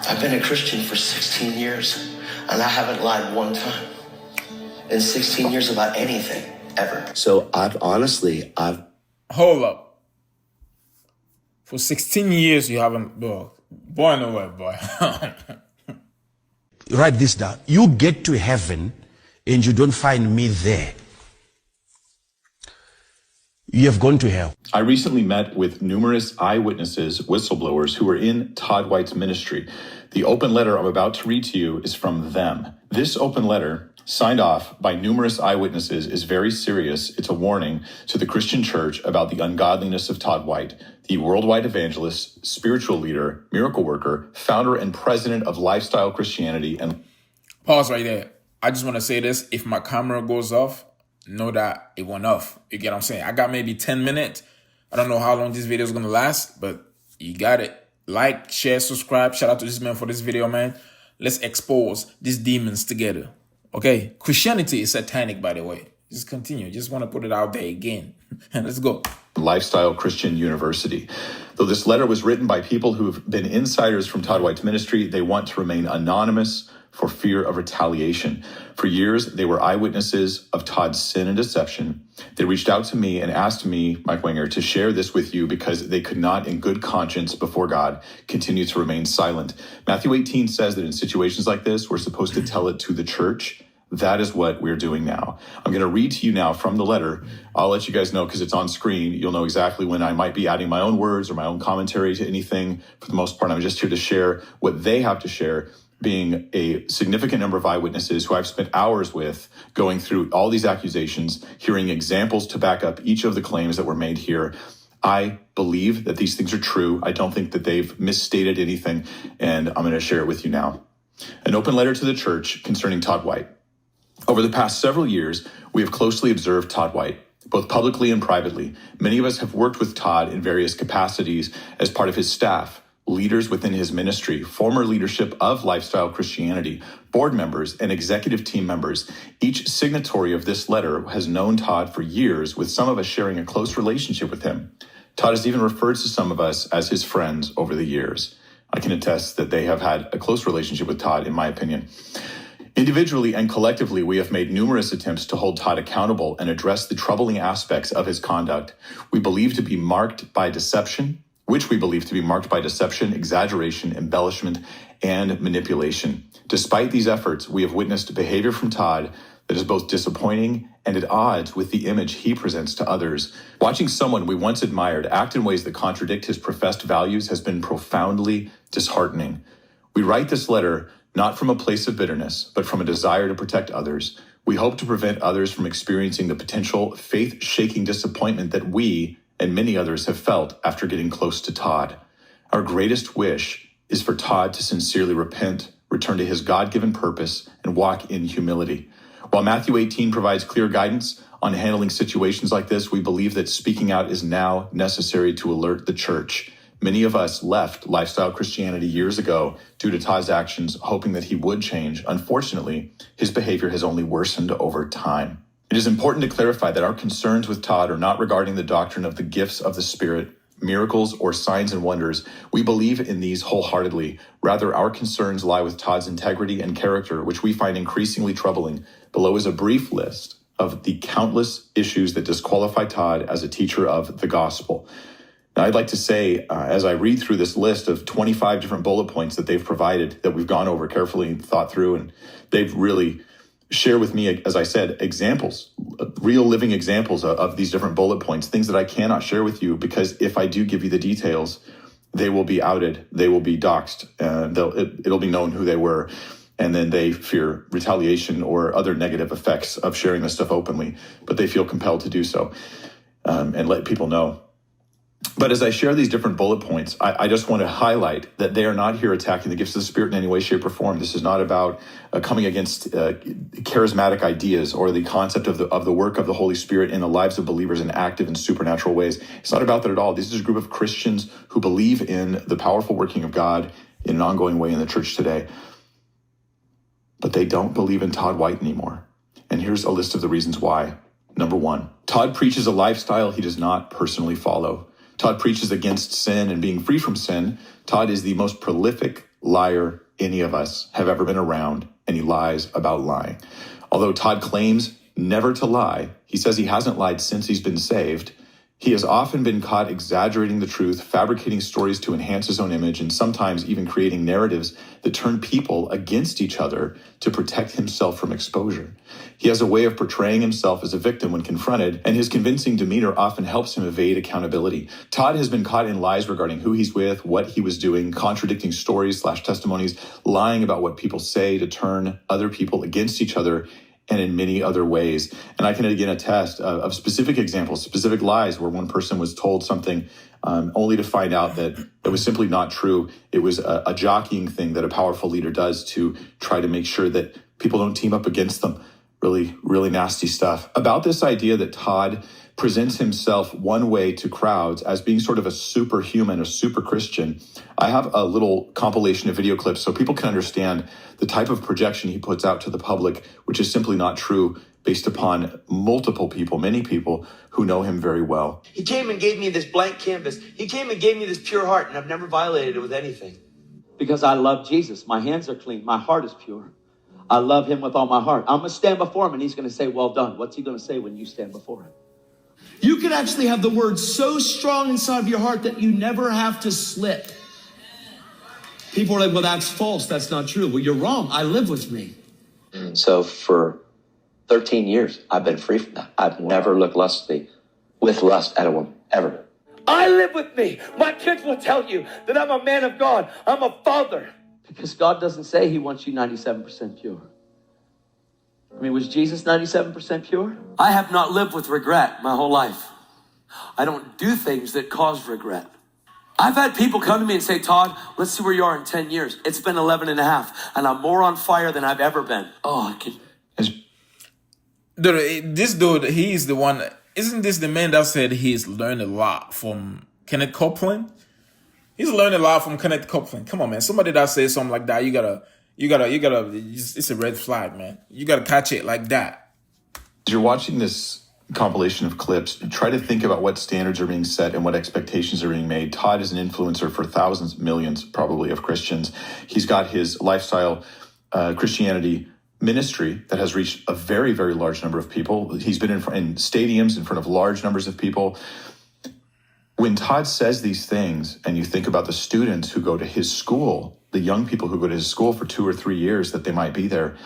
I've been a Christian for 16 years, and I haven't lied one time in 16 years about anything, ever. So I've Hold up. For 16 years, you haven't, boy, no way, boy. Write this down. You get to heaven and you don't find me there. You have gone to hell. I recently met with numerous eyewitnesses, whistleblowers, who were in Todd White's ministry. The open letter I'm about to read to you is from them. This open letter, signed off by numerous eyewitnesses, is very serious. It's a warning to the Christian church about the ungodliness of Todd White, the worldwide evangelist, spiritual leader, miracle worker, founder and president of Lifestyle Christianity. And Pause right there. I just want to say this. If my camera goes off, know that it went off. You get what I'm saying? I got maybe 10 minutes. I don't know how long this video is going to last, but you got it. Like, share, subscribe. Shout out to this man for this video, man. Let's expose these demons together. Okay? Christianity is satanic, by the way. Just continue. Just want to put it out there again. Let's go. Lifestyle Christian University. Though this letter was written by people who've been insiders from Todd White's ministry, they want to remain anonymous for fear of retaliation. For years, they were eyewitnesses of Todd's sin and deception. They reached out to me and asked me, Mike Winger, to share this with you because they could not, in good conscience before God, continue to remain silent. Matthew 18 says that in situations like this, we're supposed to tell it to the church. That is what we're doing now. I'm going to read to you now from the letter. I'll let you guys know because it's on screen. You'll know exactly when I might be adding my own words or my own commentary to anything. For the most part, I'm just here to share what they have to share, being a significant number of eyewitnesses who I've spent hours with going through all these accusations, hearing examples to back up each of the claims that were made here. I believe that these things are true. I don't think that they've misstated anything, and I'm going to share it with you now. An open letter to the church concerning Todd White. Over the past several years, we have closely observed Todd White, both publicly and privately. Many of us have worked with Todd in various capacities as part of his staff, leaders within his ministry, former leadership of Lifestyle Christianity, board members, and executive team members. Each signatory of this letter has known Todd for years, with some of us sharing a close relationship with him. Todd has even referred to some of us as his friends over the years. I can attest that they have had a close relationship with Todd, in my opinion. Individually and collectively, we have made numerous attempts to hold Todd accountable and address the troubling aspects of his conduct. We believe to be marked by deception, exaggeration, embellishment, and manipulation. Despite these efforts, we have witnessed behavior from Todd that is both disappointing and at odds with the image he presents to others. Watching someone we once admired act in ways that contradict his professed values has been profoundly disheartening. We write this letter not from a place of bitterness, but from a desire to protect others. We hope to prevent others from experiencing the potential faith-shaking disappointment that we and many others have felt after getting close to Todd. Our greatest wish is for Todd to sincerely repent, return to his God-given purpose, and walk in humility. While Matthew 18 provides clear guidance on handling situations like this, we believe that speaking out is now necessary to alert the church. Many of us left Lifestyle Christianity years ago due to Todd's actions, hoping that he would change. Unfortunately, his behavior has only worsened over time. It is important to clarify that our concerns with Todd are not regarding the doctrine of the gifts of the Spirit, miracles, or signs and wonders. We believe in these wholeheartedly. Rather, our concerns lie with Todd's integrity and character, which we find increasingly troubling. Below is a brief list of the countless issues that disqualify Todd as a teacher of the gospel. Now, I'd like to say, as I read through this list of 25 different bullet points that they've provided, that we've gone over carefully and thought through, and they've really shared with me, as I said, examples, real living examples of these different bullet points, things that I cannot share with you, because if I do give you the details, they will be outed, they will be doxxed, it'll be known who they were, and then they fear retaliation or other negative effects of sharing this stuff openly, but they feel compelled to do so and let people know. But as I share these different bullet points, I just want to highlight that they are not here attacking the gifts of the Spirit in any way, shape, or form. This is not about coming against charismatic ideas or the concept of the work of the Holy Spirit in the lives of believers in active and supernatural ways. It's not about that at all. This is a group of Christians who believe in the powerful working of God in an ongoing way in the church today. But they don't believe in Todd White anymore. And here's a list of the reasons why. Number one, Todd preaches a lifestyle he does not personally follow. Todd preaches against sin and being free from sin. Todd is the most prolific liar any of us have ever been around, and he lies about lying. Although Todd claims never to lie, he says he hasn't lied since he's been saved. He has often been caught exaggerating the truth, fabricating stories to enhance his own image, and sometimes even creating narratives that turn people against each other to protect himself from exposure. He has a way of portraying himself as a victim when confronted, and his convincing demeanor often helps him evade accountability. Todd has been caught in lies regarding who he's with, what he was doing, contradicting stories/testimonies, lying about what people say to turn other people against each other, and in many other ways. And I can again attest of specific examples, specific lies where one person was told something only to find out that it was simply not true. It was a jockeying thing that a powerful leader does to try to make sure that people don't team up against them. Really, really nasty stuff. About this idea that Todd presents himself one way to crowds as being sort of a superhuman, a super Christian, I have a little compilation of video clips so people can understand the type of projection he puts out to the public, which is simply not true based upon multiple people, many people who know him very well. He came and gave me this blank canvas. He came and gave me this pure heart, and I've never violated it with anything. Because I love Jesus. My hands are clean. My heart is pure. I love him with all my heart. I'm going to stand before him, and he's going to say, well done. What's he going to say when you stand before him? You can actually have the word so strong inside of your heart that you never have to slip. People are like, well, that's false. That's not true. Well, you're wrong. I live with me. So for 13 years, I've been free from that. I've never looked with lust at a woman, ever. I live with me. My kids will tell you that I'm a man of God. I'm a father. Because God doesn't say he wants you 97% pure. I mean, was Jesus 97% pure? I have not lived with regret my whole life. I don't do things that cause regret. I've had people come to me and say, Todd, let's see where you are in 10 years. It's been 11 and a half, and I'm more on fire than I've ever been. Oh, I can... Dude, this dude, he's the one... Isn't this the man that said he's learned a lot from Kenneth Copeland? He's learned a lot from Kenneth Copeland. Come on, man. Somebody that says something like that, you gotta, it's a red flag, man. You gotta catch it like that. As you're watching this compilation of clips, try to think about what standards are being set and what expectations are being made. Todd is an influencer for thousands, millions probably of Christians. He's got his lifestyle Christianity ministry that has reached a very, very large number of people. He's been in stadiums in front of large numbers of people. When Todd says these things, and you think about the students who go to his school, the young people who go to his school for 2 or 3 years that they might be there,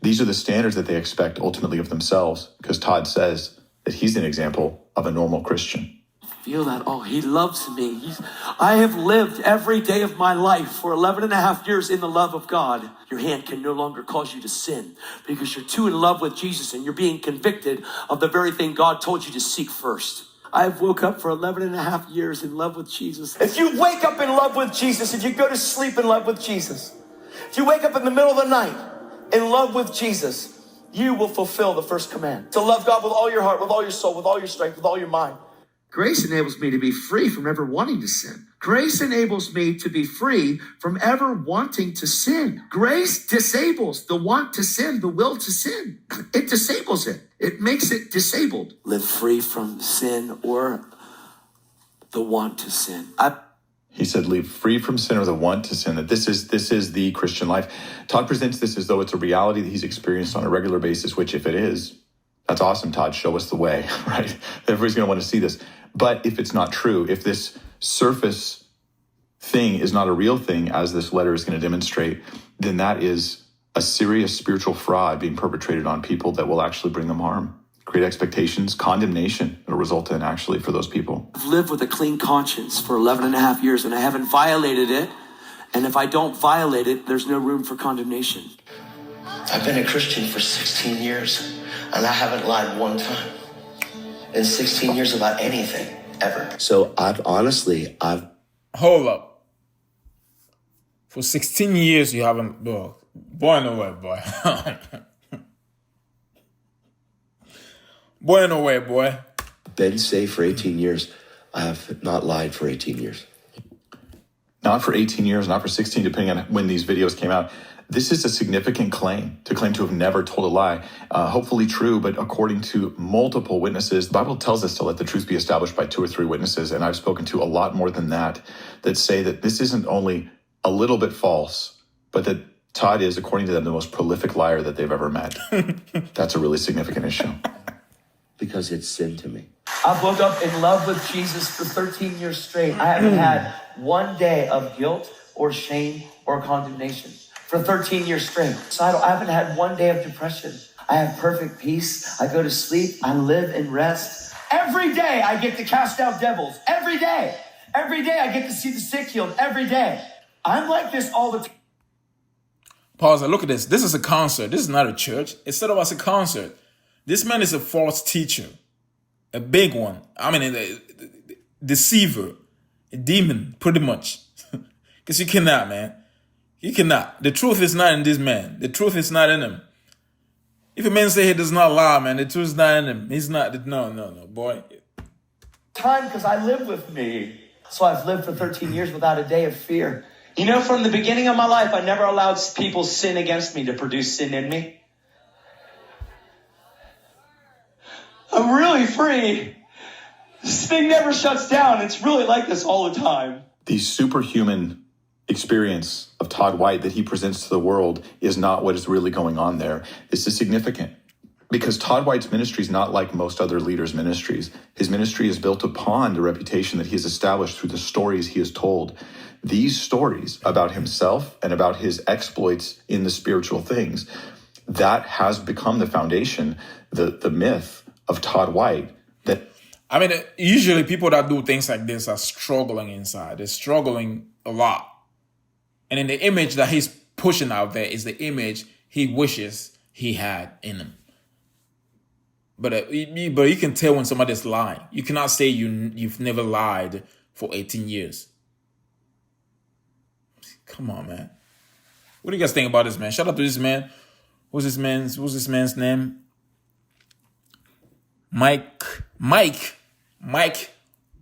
these are the standards that they expect ultimately of themselves, because Todd says that he's an example of a normal Christian. Feel that? Oh, he loves me. I have lived every day of my life for 11 and a half years in the love of God. Your hand can no longer cause you to sin because you're too in love with Jesus and you're being convicted of the very thing God told you to seek first. I've woke up for 11 and a half years in love with Jesus. If you wake up in love with Jesus, if you go to sleep in love with Jesus, if you wake up in the middle of the night in love with Jesus, you will fulfill the first command. To love God with all your heart, with all your soul, with all your strength, with all your mind. Grace enables me to be free from ever wanting to sin. Grace enables me to be free from ever wanting to sin. Grace disables the want to sin, the will to sin. It disables it. It makes it disabled. Live free from sin or the want to sin. He said, live free from sin or the want to sin, that this is the Christian life. Todd presents this as though it's a reality that he's experienced on a regular basis, which if it is, that's awesome, Todd. Show us the way, right? Everybody's going to want to see this. But if it's not true, if this surface thing is not a real thing, as this letter is going to demonstrate, then that is a serious spiritual fraud being perpetrated on people that will actually bring them harm. Create expectations, condemnation will result in actually for those people. I've lived with a clean conscience for 11 and a half years and I haven't violated it. And if I don't violate it, there's no room for condemnation. I've been a Christian for 16 years, and I haven't lied one time in 16 years about anything, ever. So I've Hold up. For 16 years, you haven't... Boy, no way, boy. Boy, no way, boy. been saved for 18 years. I have not lied for 18 years. Not for 18 years, not for 16, depending on when these videos came out. This is a significant claim to have never told a lie. Hopefully true, but according to multiple witnesses, the Bible tells us to let the truth be established by 2 or 3 witnesses. And I've spoken to a lot more than that say that this isn't only a little bit false, but that Todd is, according to them, the most prolific liar that they've ever met. That's a really significant issue. Because it's sin to me. I've woke up in love with Jesus for 13 years straight. I haven't had one day of guilt or shame or condemnation for 13 years straight. So I haven't had one day of depression. I have perfect peace. I go to sleep. I live in rest. Every day I get to cast out devils. Every day. Every day I get to see the sick healed. Every day. I'm like this all the time. Pause. Look at this. This is a concert. This is not a church. Instead of us a concert. This man is a false teacher. A big one. I mean, a deceiver. A demon, pretty much. Because you cannot, man. You cannot. The truth is not in this man. The truth is not in him. If a man say he does not lie, man, the truth is not in him. He's not. No, boy. Time because I live with me. So I've lived for 13 years without a day of fear. You know, from the beginning of my life, I never allowed people's sin against me to produce sin in me. I'm really free. This thing never shuts down. It's really like this all the time. The superhuman experience of Todd White that he presents to the world is not what is really going on there. This is significant because Todd White's ministry is not like most other leaders' ministries. His ministry is built upon the reputation that he has established through the stories he has told. These stories about himself and about his exploits in the spiritual things, that has become the foundation, the myth of Todd White. That I mean, usually people that do things like this are struggling inside. They're struggling a lot. And in the image that he's pushing out there is the image he wishes he had in him. But you can tell when somebody's lying. You cannot say you've never lied for 18 years. Come on, man. What do you guys think about this, man? Shout out to this man. What's this man's name? Mike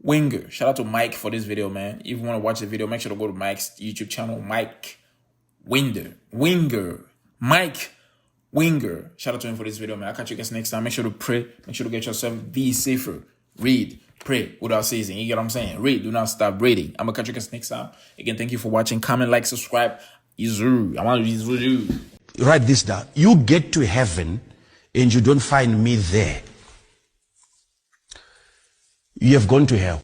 Winger. Shout out to Mike for this video, man. If you want to watch the video, make sure to go to Mike's YouTube channel, Mike Mike Winger. Shout out to him for this video, man. I'll catch you guys next time. Make sure to pray. Make sure to get yourself be safer. Read, pray without ceasing. You get what I'm saying? Read, do not stop reading. I'm gonna catch you guys next time. Again, thank you for watching. Comment, like, subscribe. I want to Write this down. You get to heaven and you don't find me there. You have gone to hell.